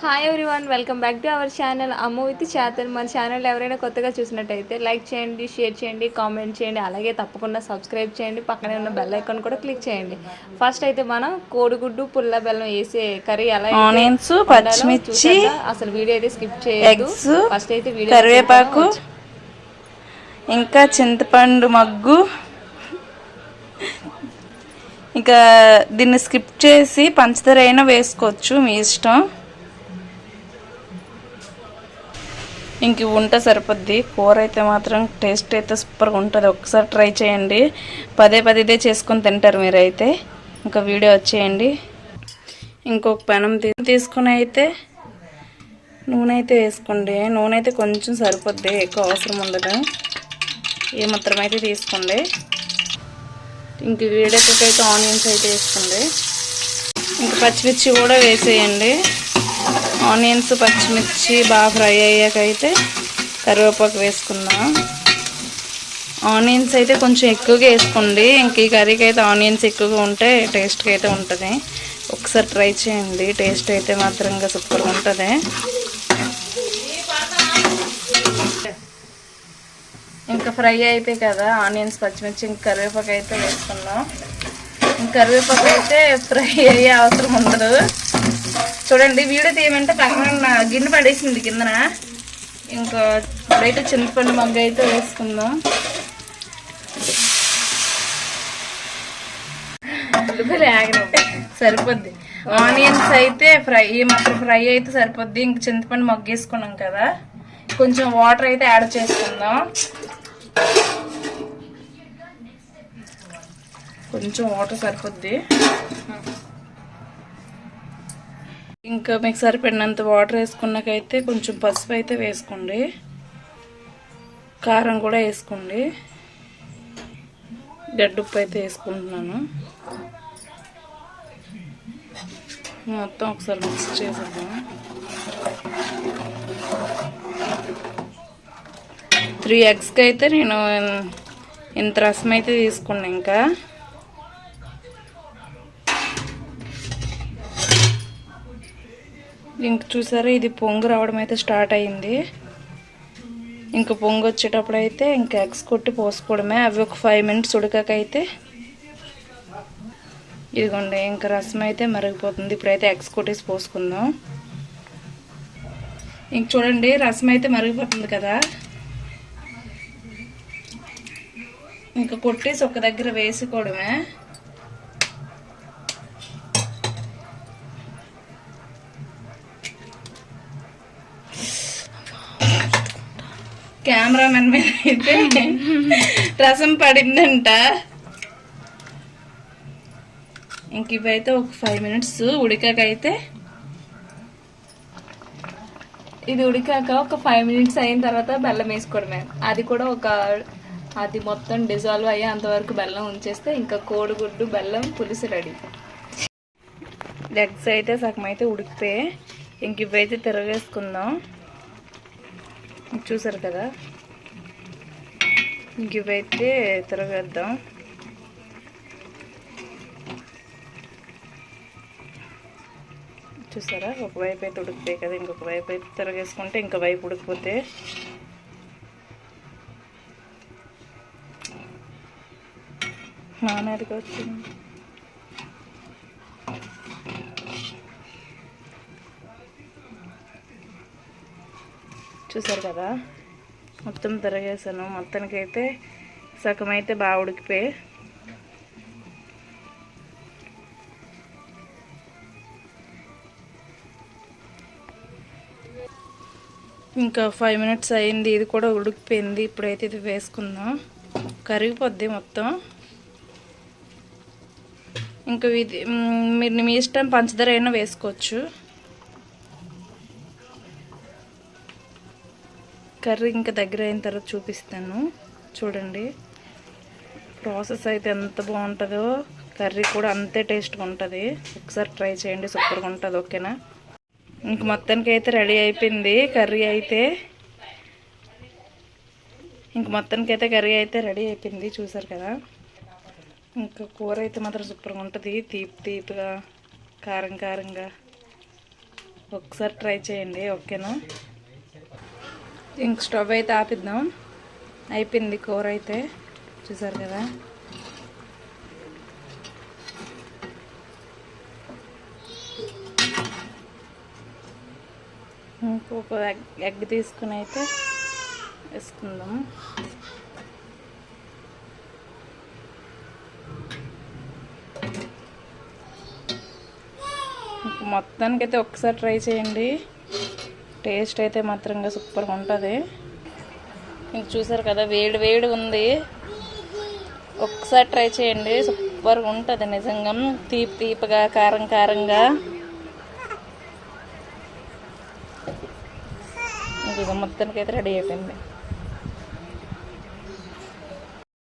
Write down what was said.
Hi everyone, welcome back to our channel Ammu with Chetan. మన channel ఎవరైనా కొత్తగా చూసినట్టయితే లైక్ చేయండి, షేర్ చేయండి, కామెంట్ చేయండి, అలాగే తప్పకుండా సబ్స్క్రైబ్ చేయండి. పక్కనే ఉన్న బెల్ ఐకాన్ కూడా క్లిక్ చేయండి. ఫస్ట్ అయితే మనం కోడిగుడ్డు పుల్ల బెల్లం వేసే కర్రీ ఎలా అయితే ఆనియన్స్, వండాలో పచ్చిమిర్చి, చూసేద్దాం. అసలు వీడియో అయితే స్కిప్ చేయొద్దు. ఎగ్స్, ఫస్ట్ అయితే వీడియో కరివేపాకు, ఇంకా చింతపండు మగ్గు. ఇంకా దీన్ని స్కిప్ చేసి పంచదార అయినా వేసుకోవచ్చు, మీ ఇష్టం. ఇంక ఉంటే సరిపోద్ది. కూర అయితే మాత్రం టేస్ట్ అయితే సూపర్గా ఉంటుంది. ఒకసారి ట్రై చేయండి. పదే పదే ఇదే చేసుకొని తింటారు మీరైతే. ఇంకా వీడియో వచ్చేయండి. ఇంకొక పెనం తీసుకుని అయితే నూనె అయితే వేసుకోండి. నూనె అయితే కొంచెం సరిపోద్ది, ఎక్కువ అవసరం ఉండదు. ఏమాత్రం అయితే తీసుకోండి. ఇంక వేడెక్కకైతే ఆనియన్స్ అయితే వేసుకోండి. ఇంకా పచ్చిమిర్చి కూడా వేసేయండి. ఆనియన్స్, పచ్చిమిర్చి బాగా ఫ్రై అయ్యాకైతే కరివేపాకు వేసుకుందాం. ఆనియన్స్ అయితే కొంచెం ఎక్కువగా వేసుకోండి. ఇంక ఈ కర్రీకి అయితే ఆనియన్స్ ఎక్కువగా ఉంటే టేస్ట్గా అయితే ఉంటుంది. ఒకసారి ట్రై చేయండి. టేస్ట్ అయితే మాత్రంగా సూపర్గా ఉంటుంది. ఇంకా ఫ్రై అయిపోయి కదా ఆనియన్స్, పచ్చిమిర్చి, ఇంక కరివేపాకు అయితే వేసుకుందాం. ఇంక కరివేపాకు అయితే ఫ్రై అయ్యే అవసరం ఉండదు. చూడండి, వీడియో తీయమంటే పక్కన గిన్నె పడేసింది కిందన. ఇంకా ఇప్పుడైతే చింతపండు మగ్గ అయితే వేసుకుందాం. సరిపోద్ది. ఆనియన్స్ అయితే మాత్రం ఫ్రై అయితే సరిపోద్ది. ఇంక చింతపండు మగ్గ వేసుకున్నాం కదా, కొంచెం వాటర్ అయితే యాడ్ చేసుకుందాం. కొంచెం వాటర్ సరిపోద్ది. ఇంకా మీకు సరిపడినంత వాటర్ వేసుకున్నాకైతే కొంచెం పసుపు అయితే వేసుకోండి. కారం కూడా వేసుకోండి. గడ్డుప్పు అయితే వేసుకుంటున్నాను. మొత్తం ఒకసారి మిక్స్ చేసేద్దాం. 3 ఎగ్స్కి అయితే నేను ఇంత రసం అయితే తీసుకున్నా. ఇంకా చూసారా, ఇది పొంగు రావడం అయితే స్టార్ట్ అయింది. ఇంకా పొంగు వచ్చేటప్పుడు అయితే ఇంకా ఎగ్స్ కొట్టి పోసుకోవడమే. అవి ఒక 5 మినిట్స్ ఉడకకైతే ఇదిగోండి, ఇంకా రసం అయితే మరిగిపోతుంది. ఇప్పుడైతే ఎగ్స్ కొట్టేసి పోసుకుందాం. ఇంక చూడండి, రసం అయితే మరిగిపోతుంది కదా. ఇంకా కొట్టేసి ఒక దగ్గర వేసుకోవడమే. కెమెరామెన్ మీద అయితే రసం పడిందంట. ఇంక ఇవైతే ఒక 5 మినిట్స్ ఉడికాకైతే, ఇది ఉడికాక ఒక 5 మినిట్స్ అయిన తర్వాత బెల్లం వేసుకోవడమే. అది కూడా అది మొత్తం డిజాల్వ్ అయ్యే అంతవరకు బెల్లం ఉంచేస్తే ఇంకా కోడిగుడ్డు బెల్లం పులుసు రెడీ. ఎగ్స్ అయితే సగం అయితే ఉడికిపోయి ఇంక ఇవైతే తిరగేసుకుందాం. చూసారు కదా, ఇంక ఇవైతే తిరగేద్దాం. చూసారా, ఒకవైపు అయితే ఉడికిపోయి కదా, ఇంకొక వైపు అయితే తిరగేసుకుంటే ఇంక వైపు ఉడికిపోతే నాన్నదిగా వచ్చింది. చూసారు కదా, మొత్తం తిరగేసాను. మొత్తానికైతే సగం అయితే బాగా ఉడికిపోయి ఇంకా 5 మినిట్స్ అయింది. ఇది కూడా ఉడికిపోయింది. ఇప్పుడైతే ఇది వేసుకుందాం. కరిగిపోద్ది మొత్తం. ఇంకా ఇది మీరు మీ ఇష్టం, పంచదార అయినా వేసుకోవచ్చు. కర్రీ ఇంకా దగ్గర అయిన తర్వాత చూపిస్తాను. చూడండి, ప్రాసెస్ అయితే ఎంత బాగుంటుందో, కర్రీ కూడా అంతే టేస్ట్గా ఉంటుంది. ఒకసారి ట్రై చేయండి, సూపర్గా ఉంటుంది. ఓకేనా, ఇంక మొత్తానికి అయితే రెడీ అయిపోయింది కర్రీ అయితే. కర్రీ అయితే రెడీ అయిపోయింది. చూసారు కదా, ఇంకా కూర అయితే మాత్రం సూపర్గా ఉంటుంది. తీపిగా, కారంగా. ఒకసారి ట్రై చేయండి. ఓకేనా? ఇంక స్టవ్ అయితే ఆపిద్దాం. అయిపోయింది కూర అయితే, చూసారు కదా. ఇంకొక ఎగ్ తీసుకుని అయితే వేసుకుందాం. మొత్తానికైతే ఒకసారి ట్రై చేయండి. టేస్ట్ అయితే మాత్రంగా సూపర్గా ఉంటుంది. ఇంక చూసారు కదా, వేడి వేడి ఉంది. ఒకసారి ట్రై చేయండి, సూపర్గా ఉంటుంది నిజంగా. తీపి తీపిగా, కారం కారంగా. ఇంక మొత్తానికైతే రెడీ అయిపోయింది.